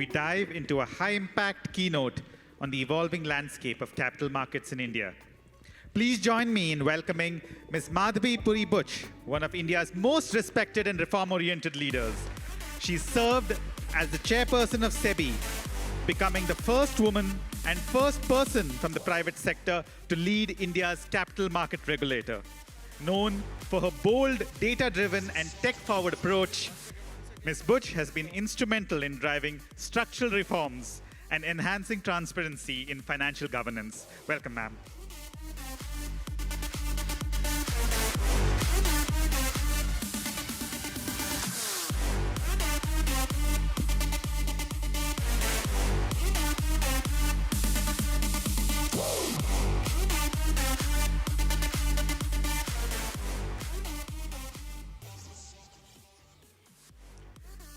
dive into a high-impact keynote on the evolving landscape of capital markets in India. Please join me in welcoming Ms. Madhavi Puri Butch, one of India's most respected and reform-oriented leaders. She served as the chairperson of SEBI, becoming the first woman and first person from the private sector to lead India's capital market regulator. Known for her bold, data-driven and tech-forward approach, Ms. Butch has been instrumental in driving structural reforms and enhancing transparency in financial governance. Welcome, ma'am.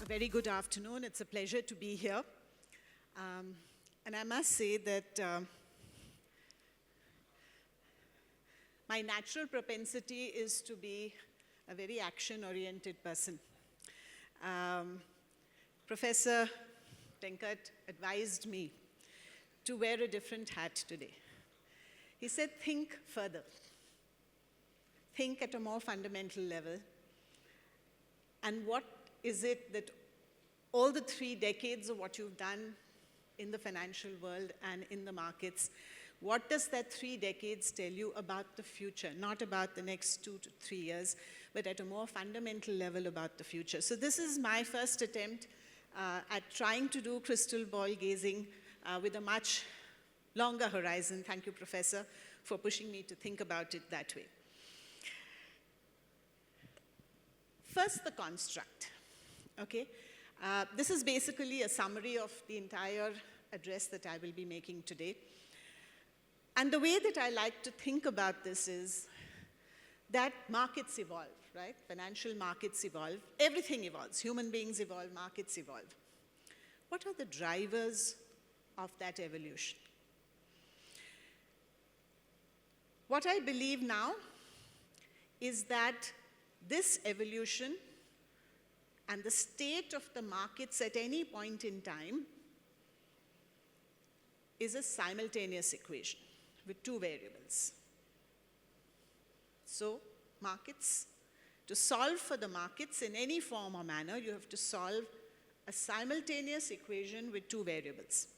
A very good afternoon. It's a pleasure to be here. And I must say that my natural propensity is to be a very action-oriented person. Professor Venkat advised me to wear a different hat today. He said, think further. Think at a more fundamental level. And what is it that all the 3 decades of what you've done in the financial world and in the markets, what does that 3 decades tell you about the future? Not about the next 2 to 3 years, but at a more fundamental level about the future. So this is my first attempt at trying to do crystal ball gazing with a much longer horizon. Thank you, Professor, for pushing me to think about it that way. First, the construct. Okay, this is basically a summary of the entire address that I will be making today. And the way that I like to think about this is that markets evolve, right? Financial markets evolve. Everything evolves. Human beings evolve. Markets evolve. What are the drivers of that evolution? What I believe now is that this evolution and the state of the markets at any point in time is a simultaneous equation with 2 variables. So, markets, to solve for the markets in any form or manner, you have to solve a simultaneous equation with 2 variables.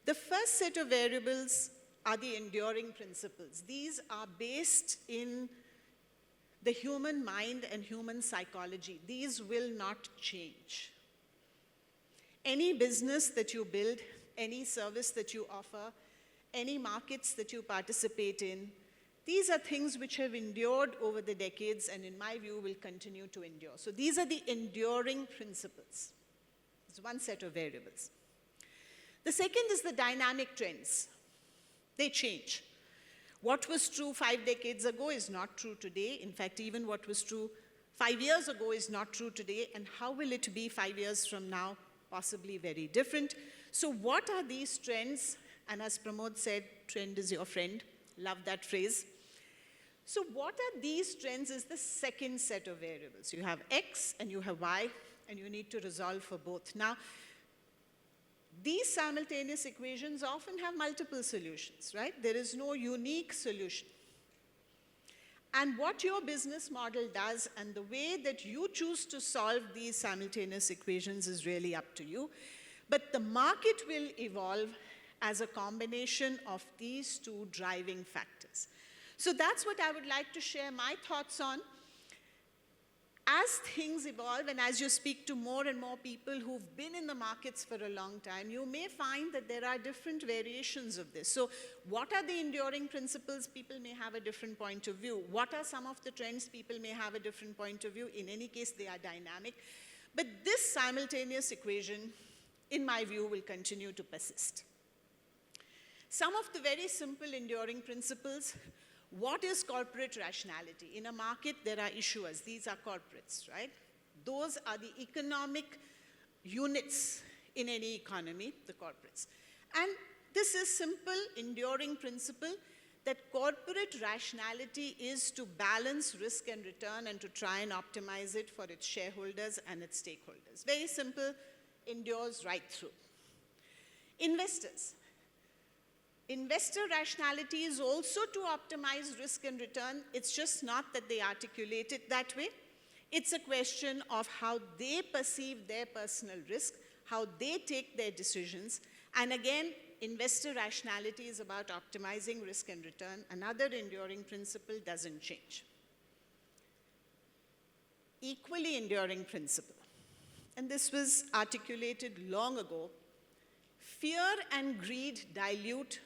The first set of variables are the enduring principles. These are based in the human mind and human psychology. These will not change. Any business that you build, any service that you offer, any markets that you participate in, these are things which have endured over the decades and in my view will continue to endure. So these are the enduring principles. It's one set of variables. The second is the dynamic trends. They change. What was true 5 decades ago is not true today. In fact, even what was true 5 years ago is not true today. And how will it be 5 years from now? Possibly very different. So what are these trends? And as Pramod said, trend is your friend. Love that phrase. So what are these trends is the second set of variables. You have X and you have Y, and you need to resolve for both. Now, these simultaneous equations often have multiple solutions, right? There is no unique solution. And what your business model does and the way that you choose to solve these simultaneous equations is really up to you. But the market will evolve as a combination of these 2 driving factors. So that's what I would like to share my thoughts on. As things evolve and as you speak to more and more people who've been in the markets for a long time, you may find that there are different variations of this. So what are the enduring principles? People may have a different point of view. What are some of the trends? People may have a different point of view. In any case, they are dynamic. But this simultaneous equation, in my view, will continue to persist. Some of the very simple enduring principles. What is corporate rationality? In a market, there are issuers. These are corporates, right? Those are the economic units in any economy, the corporates. And this is simple, enduring principle that corporate rationality is to balance risk and return and to try and optimize it for its shareholders and its stakeholders. Very simple, endures right through. Investors. Investor rationality is also to optimize risk and return. It's just not that they articulate it that way. It's a question of how they perceive their personal risk, how they take their decisions. And again, investor rationality is about optimizing risk and return. Another enduring principle doesn't change. Equally enduring principle, and this was articulated long ago, fear and greed dilute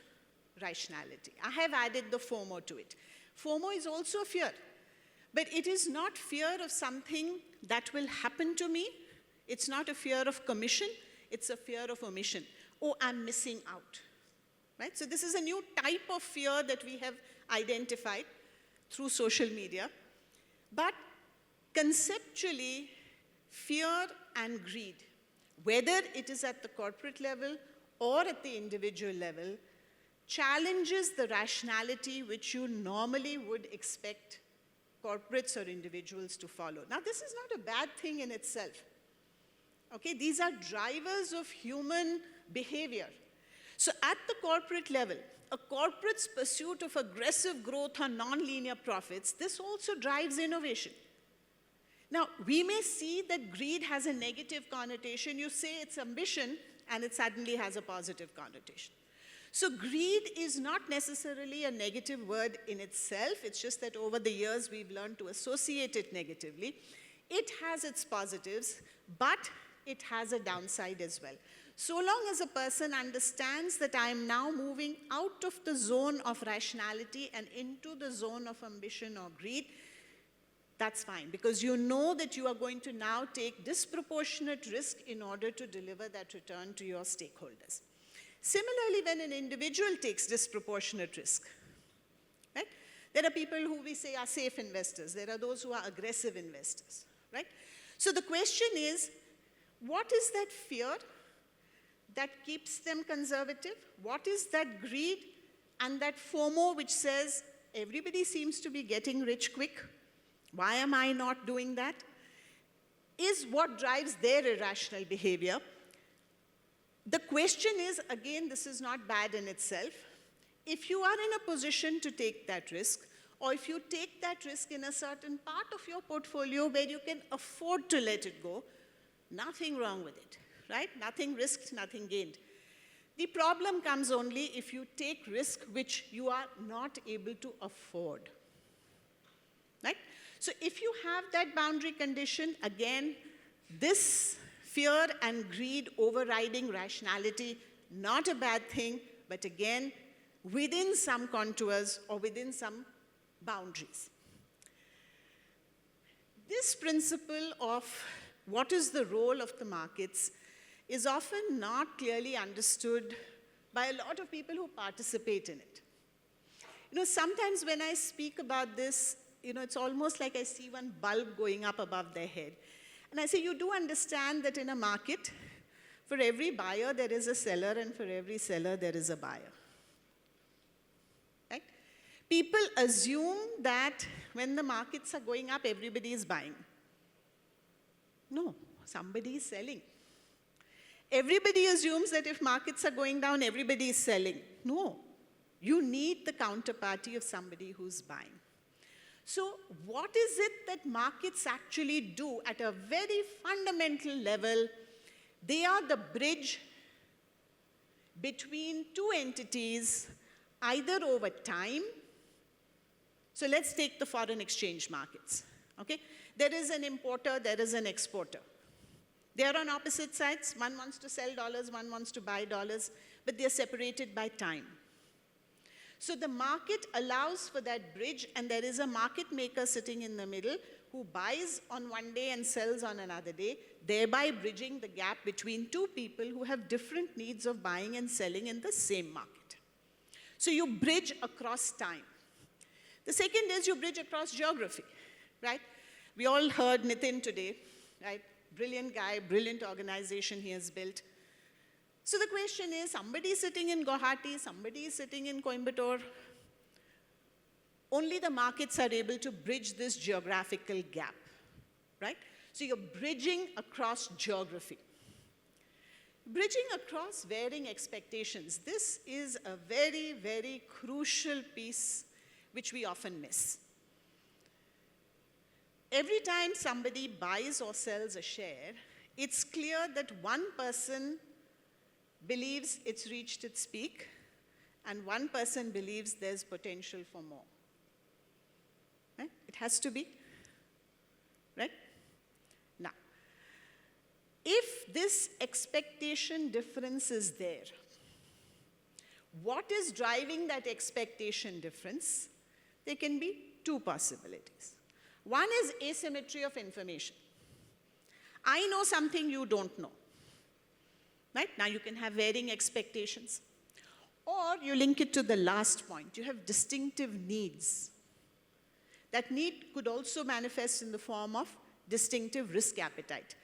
rationality. I have added the FOMO to it. FOMO is also fear, but it is not fear of something that will happen to me. It's not a fear of commission, it's a fear of omission. Oh, I'm missing out, right? So this is a new type of fear that we have identified through social media. But conceptually, fear and greed, whether it is at the corporate level or at the individual level, challenges the rationality which you normally would expect corporates or individuals to follow. Now, this is not a bad thing in itself. Okay, these are drivers of human behavior. So at the corporate level, a corporate's pursuit of aggressive growth on non-linear profits, this also drives innovation. Now, we may see that greed has a negative connotation. You say it's ambition, and it suddenly has a positive connotation. So greed is not necessarily a negative word in itself. It's just that over the years, we've learned to associate it negatively. It has its positives, but it has a downside as well. So long as a person understands that I am now moving out of the zone of rationality and into the zone of ambition or greed, that's fine, because you know that you are going to now take disproportionate risk in order to deliver that return to your stakeholders. Similarly, when an individual takes disproportionate risk, right? There are people who we say are safe investors. There are those who are aggressive investors, right? So the question is, what is that fear that keeps them conservative? What is that greed and that FOMO which says, everybody seems to be getting rich quick? Why am I not doing that? Is what drives their irrational behavior. The question is, again, this is not bad in itself. If you are in a position to take that risk, or if you take that risk in a certain part of your portfolio where you can afford to let it go, nothing wrong with it, right? Nothing risked, nothing gained. The problem comes only if you take risk which you are not able to afford, right? So if you have that boundary condition, again, this fear and greed overriding rationality, not a bad thing, but again, within some contours or within some boundaries. This principle of what is the role of the markets is often not clearly understood by a lot of people who participate in it. You know, sometimes when I speak about this, you know, it's almost like I see one bulb going up above their head. And I say, you do understand that in a market, for every buyer, there is a seller, and for every seller, there is a buyer. Right? People assume that when the markets are going up, everybody is buying. No, somebody is selling. Everybody assumes that if markets are going down, everybody is selling. No, you need the counterparty of somebody who's buying. So what is it that markets actually do at a very fundamental level? They are the bridge between two entities, either over time. So let's take the foreign exchange markets, okay? There is an importer, there is an exporter. They are on opposite sides. One wants to sell dollars, one wants to buy dollars, but they're separated by time. So the market allows for that bridge, and there is a market maker sitting in the middle who buys on one day and sells on another day, thereby bridging the gap between two people who have different needs of buying and selling in the same market. So you bridge across time. The second is you bridge across geography, right? We all heard Nitin today, right? Brilliant guy, brilliant organization he has built. So the question is, somebody is sitting in Guwahati, somebody is sitting in Coimbatore. Only the markets are able to bridge this geographical gap, right? So you're bridging across geography. Bridging across varying expectations. This is a very, very crucial piece which we often miss. Every time somebody buys or sells a share, it's clear that one person believes it's reached its peak, and one person believes there's potential for more. Right? It has to be, right? Now, if this expectation difference is there, what is driving that expectation difference? There can be two possibilities. One is asymmetry of information. I know something you don't know. Right? Now you can have varying expectations. Or you link it to the last point. You have distinctive needs. That need could also manifest in the form of distinctive risk appetite.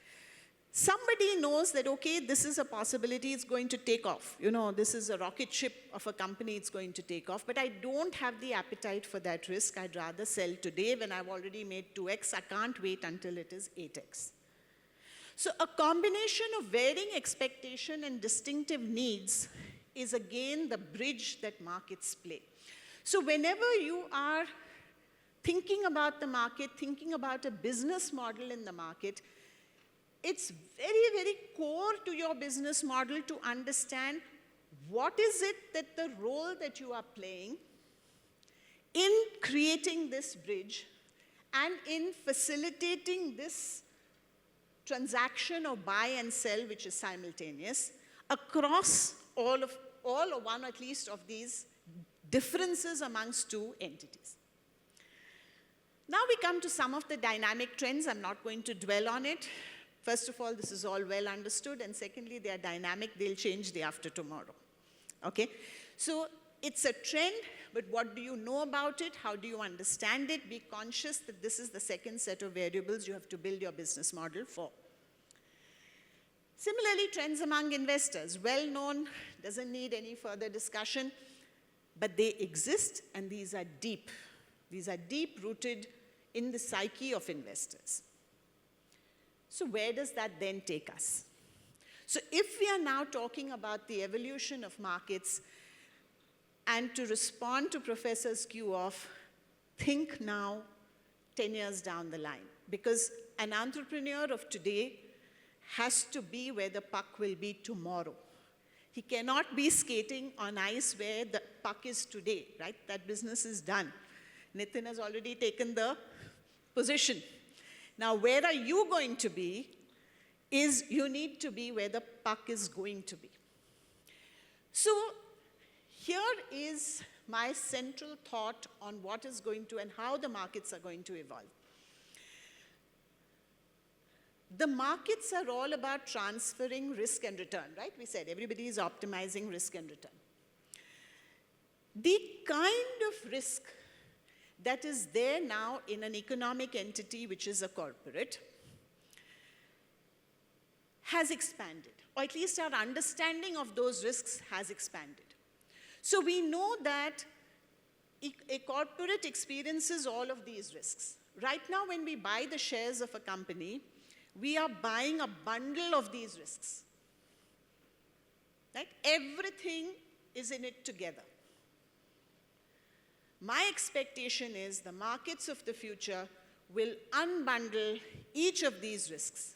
Somebody knows that, okay, this is a possibility, it's going to take off. You know, this is a rocket ship of a company, it's going to take off. But I don't have the appetite for that risk. I'd rather sell today when I've already made 2x. I can't wait until it is 8x. So a combination of varying expectation and distinctive needs is again the bridge that markets play. So whenever you are thinking about the market, thinking about a business model in the market, it's very, very core to your business model to understand what is it that the role that you are playing in creating this bridge and in facilitating this transaction or buy and sell, which is simultaneous, across all or one at least of these differences amongst two entities. Now we come to some of the dynamic trends. I'm not going to dwell on it. First of all, this is all well understood, and secondly, they are dynamic. They'll change day after tomorrow. Okay? So it's a trend, but what do you know about it? How do you understand it? Be conscious that this is the second set of variables you have to build your business model for. Similarly, trends among investors. Well known, doesn't need any further discussion, but they exist, and these are deep. These are deep-rooted in the psyche of investors. So where does that then take us? So if we are now talking about the evolution of markets, and to respond to Professor's cue of think now 10 years down the line, because an entrepreneur of today has to be where the puck will be tomorrow. He cannot be skating on ice where the puck is today, right? That business is done. Nitin has already taken the position. Now, where are you going to be is you need to be where the puck is going to be. So here is my central thought on what is going to and how the markets are going to evolve. The markets are all about transferring risk and return, right? We said everybody is optimizing risk and return. The kind of risk that is there now in an economic entity, which is a corporate, has expanded, or at least our understanding of those risks has expanded. So we know that a corporate experiences all of these risks. Right now, when we buy the shares of a company, we are buying a bundle of these risks. Right? Everything is in it together. My expectation is the markets of the future will unbundle each of these risks.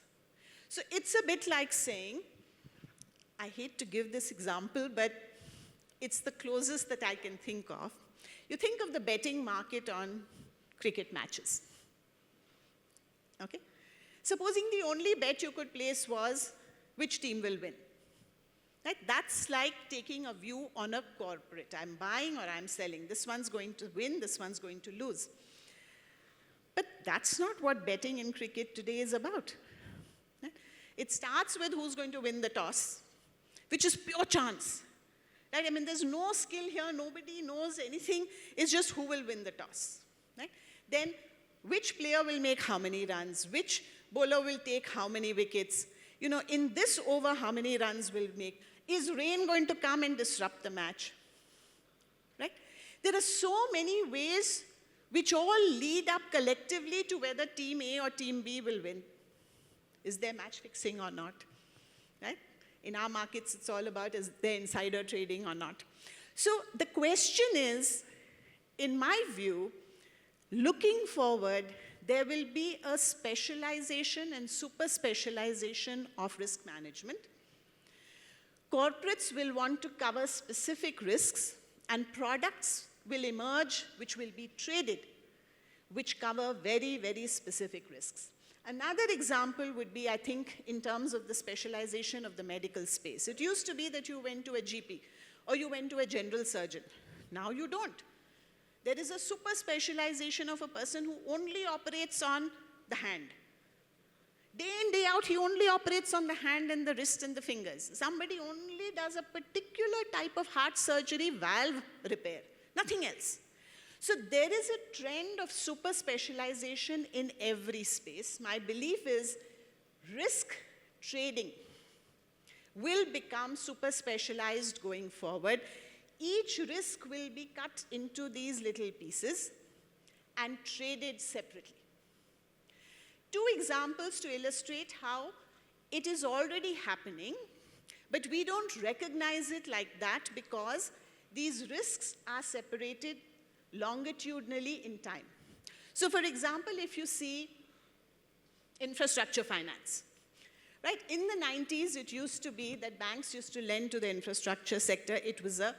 So it's a bit like saying, I hate to give this example, but it's the closest that I can think of. You think of the betting market on cricket matches. Okay? Supposing the only bet you could place was which team will win. Right? That's like taking a view on a corporate. I'm buying or I'm selling. This one's going to win, this one's going to lose. But that's not what betting in cricket today is about. Right? It starts with who's going to win the toss, which is pure chance. Right? I mean, there's no skill here. Nobody knows anything. It's just who will win the toss. Right? Then, which player will make how many runs? Which bowler will take how many wickets? You know, in this over, how many runs will make? Is rain going to come and disrupt the match? Right? There are so many ways which all lead up collectively to whether team A or team B will win. Is there match fixing or not? Right? In our markets, it's all about is there insider trading or not. So the question is, in my view, looking forward, there will be a specialization and super specialization of risk management. Corporates will want to cover specific risks, and products will emerge which will be traded, which cover very, very specific risks. Another example would be, I think, in terms of the specialization of the medical space. It used to be that you went to a GP or you went to a general surgeon. Now you don't. There is a super specialization of a person who only operates on the hand. Day in, day out, he only operates on the hand and the wrist and the fingers. Somebody only does a particular type of heart surgery, valve repair, nothing else. So there is a trend of super specialization in every space. My belief is risk trading will become super specialized going forward. Each risk will be cut into these little pieces and traded separately. Two examples to illustrate how it is already happening, but we don't recognize it like that because these risks are separated longitudinally in time. So for example, if you see infrastructure finance, right? In the 90s, it used to be that banks used to lend to the infrastructure sector. It was a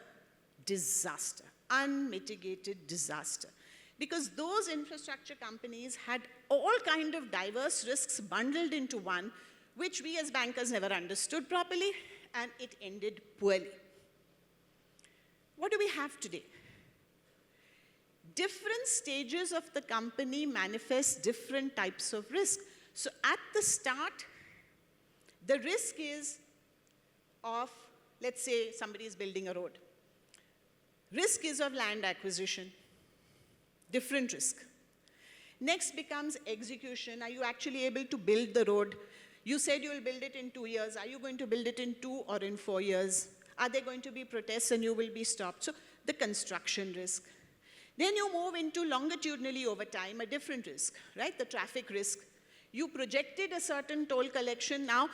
disaster, unmitigated disaster. Because those infrastructure companies had all kind of diverse risks bundled into one, which we as bankers never understood properly, and it ended poorly. What do we have today? Different stages of the company manifest different types of risk. So at the start, the risk is of, let's say, somebody is building a road. Risk is of land acquisition. Different risk. Next becomes execution. Are you actually able to build the road? You said you will build it in 2 years. Are you going to build it in 2 or in 4 years? Are there going to be protests and you will be stopped? So the construction risk. Then you move into longitudinally over time, a different risk, right? The traffic risk. You projected a certain toll collection. Now,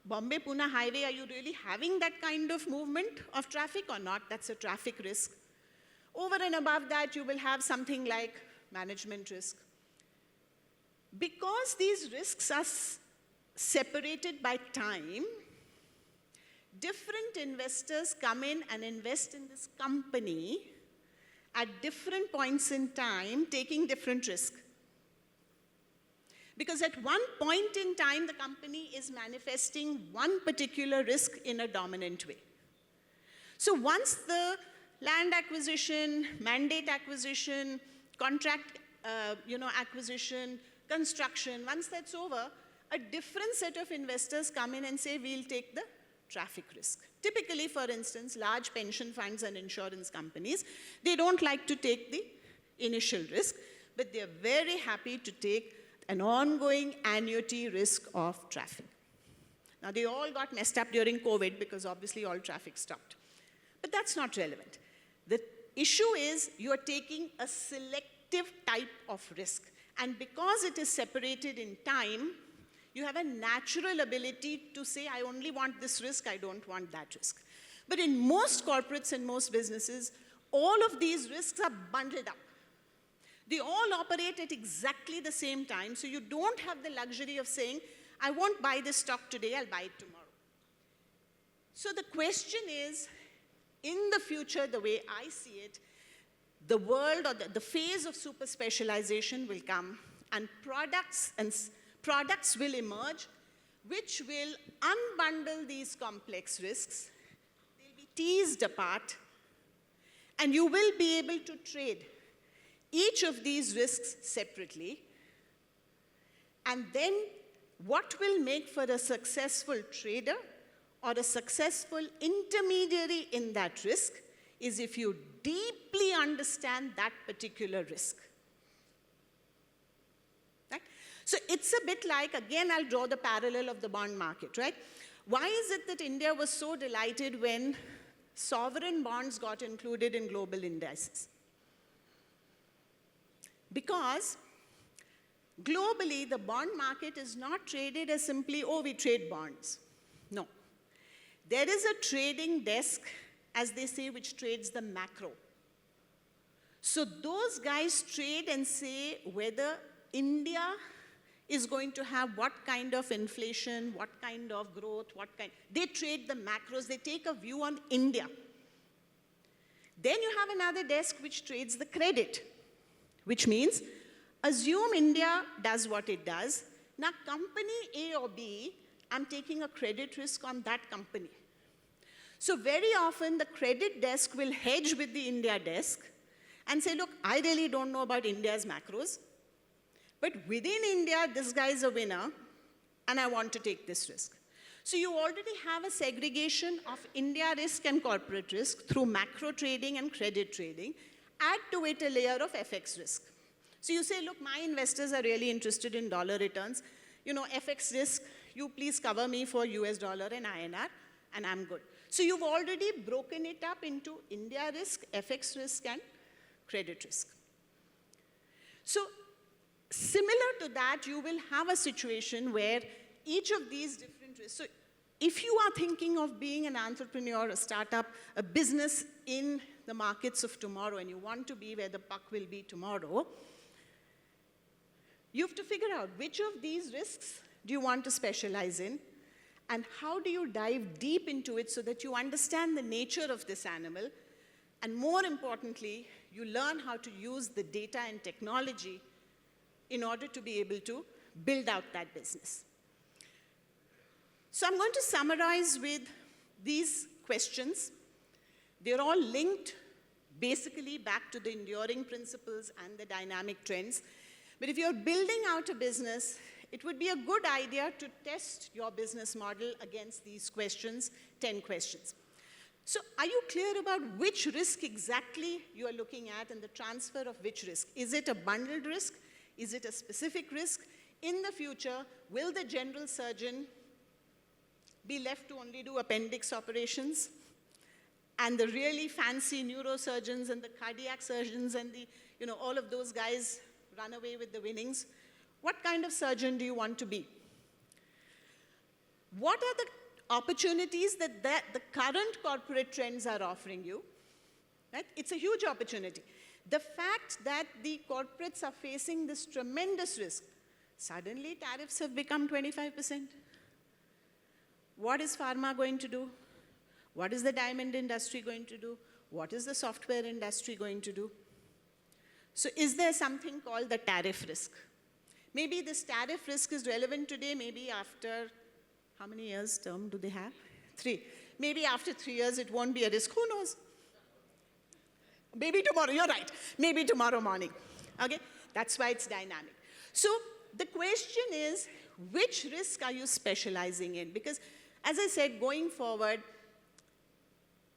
Bombay-Pune highway, are you really having that kind of movement of traffic or not? That's a traffic risk. Over and above that, you will have something like management risk. Because these risks are separated by time, different investors come in and invest in this company at different points in time, taking different risk. Because at one point in time, the company is manifesting one particular risk in a dominant way. So once the land acquisition, mandate acquisition, contract acquisition, construction, once that's over, a different set of investors come in and say, we'll take the traffic risk. Typically, for instance, large pension funds and insurance companies, they don't like to take the initial risk, but they're very happy to take an ongoing annuity risk of traffic. Now, they all got messed up during COVID because obviously all traffic stopped. But that's not relevant. The issue is you're taking a selective type of risk. And because it is separated in time, you have a natural ability to say, I only want this risk, I don't want that risk. But in most corporates and most businesses, all of these risks are bundled up. They all operate at exactly the same time, so you don't have the luxury of saying, I won't buy this stock today, I'll buy it tomorrow. So the question is, in the future, the way I see it, the world or the phase of super specialization will come, and products will emerge which will unbundle these complex risks. They'll be teased apart, and you will be able to trade each of these risks separately. And then what will make for a successful trader or a successful intermediary in that risk is if you deeply understand that particular risk. Right? So it's a bit like, again, I'll draw the parallel of the bond market, right? Why is it that India was so delighted when sovereign bonds got included in global indices? Because globally, the bond market is not traded as simply, oh, we trade bonds. No. There is a trading desk, as they say, which trades the macro. So those guys trade and say whether India is going to have what kind of inflation, what kind of growth, they trade the macros, they take a view on India. Then you have another desk which trades the credit, which means assume India does what it does. Now company A or B, I'm taking a credit risk on that company. So very often the credit desk will hedge with the India desk and say, look, I really don't know about India's macros, but within India, this guy is a winner, and I want to take this risk. So you already have a segregation of India risk and corporate risk through macro trading and credit trading. Add to it a layer of FX risk. So you say, look, my investors are really interested in dollar returns. You know, FX risk, you please cover me for US dollar and INR, and I'm good. So you've already broken it up into India risk, FX risk, and credit risk. So similar to that, you will have a situation where each of these different risks. So if you are thinking of being an entrepreneur, a startup, a business in the markets of tomorrow, and you want to be where the puck will be tomorrow, you have to figure out which of these risks do you want to specialize in, and how do you dive deep into it so that you understand the nature of this animal, and more importantly, you learn how to use the data and technology in order to be able to build out that business. So I'm going to summarize with these questions. They're all linked basically back to the enduring principles and the dynamic trends. But if you're building out a business, it would be a good idea to test your business model against these questions, 10 questions. So are you clear about which risk exactly you are looking at and the transfer of which risk? Is it a bundled risk? Is it a specific risk? In the future, will the general surgeon be left to only do appendix operations? And the really fancy neurosurgeons and the cardiac surgeons and the, all of those guys run away with the winnings? What kind of surgeon do you want to be? What are the opportunities that the current corporate trends are offering you? Right? It's a huge opportunity. The fact that the corporates are facing this tremendous risk, suddenly tariffs have become 25%. What is pharma going to do? What is the diamond industry going to do? What is the software industry going to do? So is there something called the tariff risk? Maybe this tariff risk is relevant today, maybe after, how many years term do they have? 3. Maybe after 3 years it won't be a risk, who knows? Maybe tomorrow, you're right. Maybe tomorrow morning, okay? That's why it's dynamic. So the question is, which risk are you specializing in? Because as I said, going forward,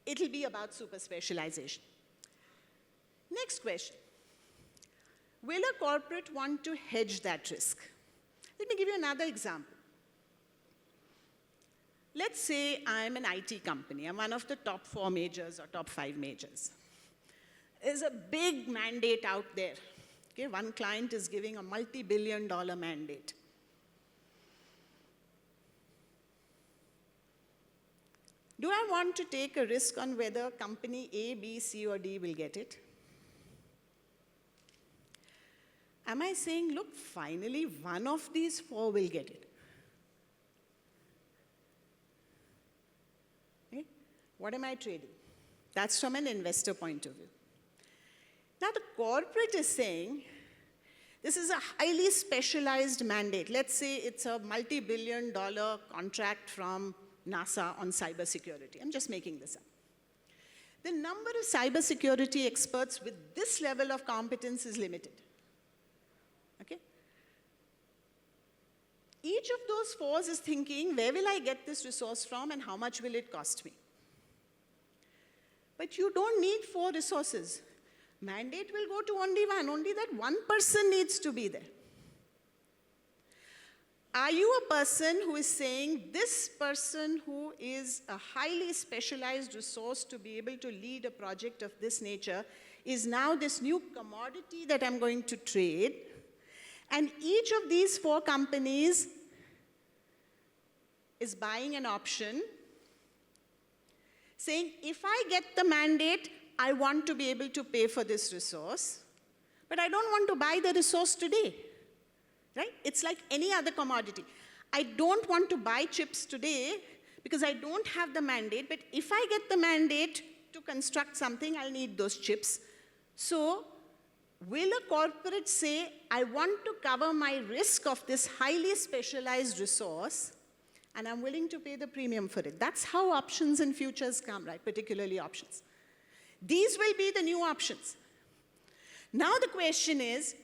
it'll be about super specialization. Next question. Will a corporate want to hedge that risk? Let me give you another example. Let's say I'm an IT company. I'm one of the top 4 majors or top 5 majors. There's a big mandate out there. Okay, one client is giving a multi-billion-dollar mandate. Do I want to take a risk on whether company A, B, C, or D will get it? Am I saying, look, finally one of these 4 will get it? Okay? What am I trading? That's from an investor point of view. Now the corporate is saying, this is a highly specialized mandate. Let's say it's a multi-billion-dollar contract from NASA on cybersecurity. I'm just making this up. The number of cybersecurity experts with this level of competence is limited. Okay? Each of those 4 is thinking, where will I get this resource from and how much will it cost me? But you don't need 4 resources. Mandate will go to only one. Only that one person needs to be there. Are you a person who is saying, this person who is a highly specialized resource to be able to lead a project of this nature is now this new commodity that I'm going to trade, and each of these 4 companies is buying an option saying, if I get the mandate, I want to be able to pay for this resource, but I don't want to buy the resource today, right? It's like any other commodity. I don't want to buy chips today because I don't have the mandate, but if I get the mandate to construct something, I'll need those chips. So will a corporate say, I want to cover my risk of this highly specialized resource, and I'm willing to pay the premium for it? That's how options and futures come, right? Particularly options. These will be the new options. Now the question is,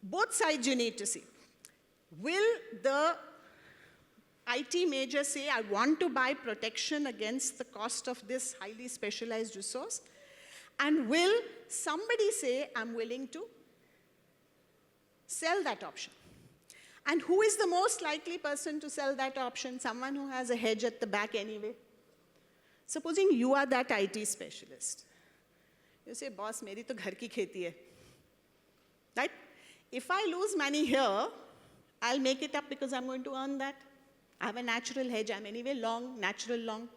both sides you need to see. Will the IT major say, I want to buy protection against the cost of this highly specialized resource? And will somebody say, I'm willing to sell that option? And who is the most likely person to sell that option? Someone who has a hedge at the back anyway. Supposing you are that IT specialist. You say, boss, meri to ghar ki kheti hai. Right? If I lose money here, I'll make it up because I'm going to earn that. I have a natural hedge. I'm anyway long, natural long.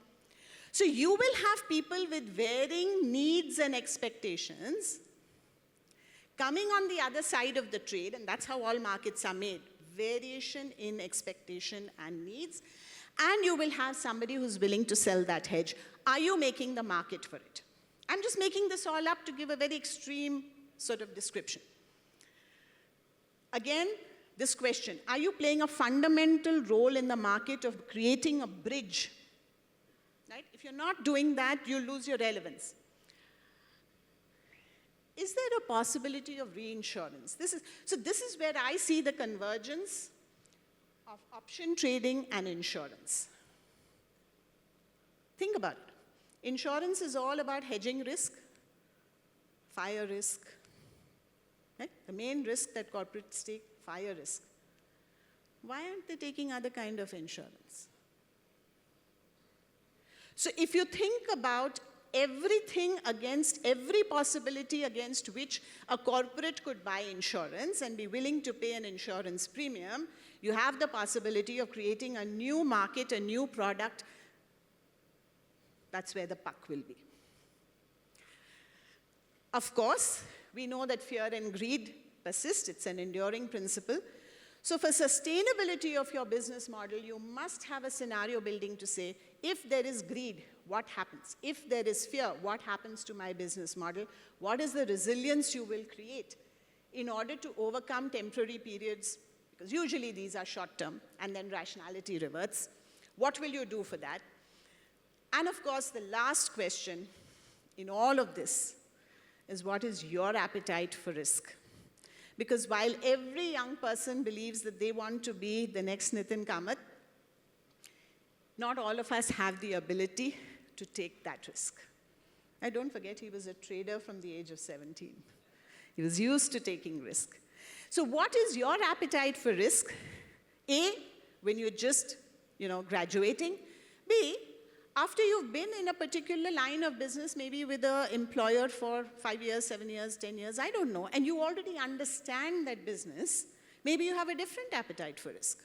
So you will have people with varying needs and expectations coming on the other side of the trade, and that's how all markets are made. Variation in expectation and needs. And you will have somebody who's willing to sell that hedge. Are you making the market for it? I'm just making this all up to give a very extreme sort of description. Again, this question, are you playing a fundamental role in the market of creating a bridge? Right? If you're not doing that, you'll lose your relevance. Is there a possibility of reinsurance? This is where I see the convergence of option trading and insurance. Think about it. Insurance is all about hedging risk, fire risk. Right? The main risk that corporates take, fire risk. Why aren't they taking other kind of insurance? So if you think about everything against, every possibility against which a corporate could buy insurance and be willing to pay an insurance premium, you have the possibility of creating a new market, a new product. That's where the puck will be. Of course, we know that fear and greed persist. It's an enduring principle. So for sustainability of your business model, you must have a scenario building to say, if there is greed, what happens? If there is fear, what happens to my business model? What is the resilience you will create in order to overcome temporary periods? Because usually these are short-term, and then rationality reverts. What will you do for that? And of course, the last question in all of this is, what is your appetite for risk? Because while every young person believes that they want to be the next Nitin Kamath, not all of us have the ability to take that risk. And don't forget, he was a trader from the age of 17. He was used to taking risk. So what is your appetite for risk? A, when you're just, graduating. B, after you've been in a particular line of business, maybe with an employer for 5 years, 7 years, 10 years, I don't know, and you already understand that business, maybe you have a different appetite for risk.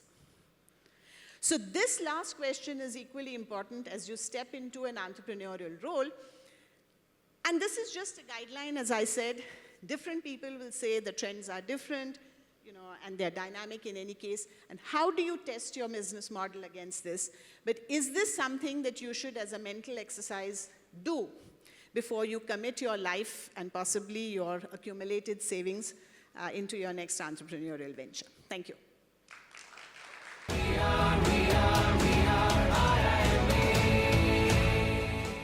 So this last question is equally important as you step into an entrepreneurial role. And this is just a guideline, as I said. Different people will say the trends are different, and they're dynamic in any case. And how do you test your business model against this? But is this something that you should, as a mental exercise, do before you commit your life and possibly your accumulated savings into your next entrepreneurial venture? Thank you.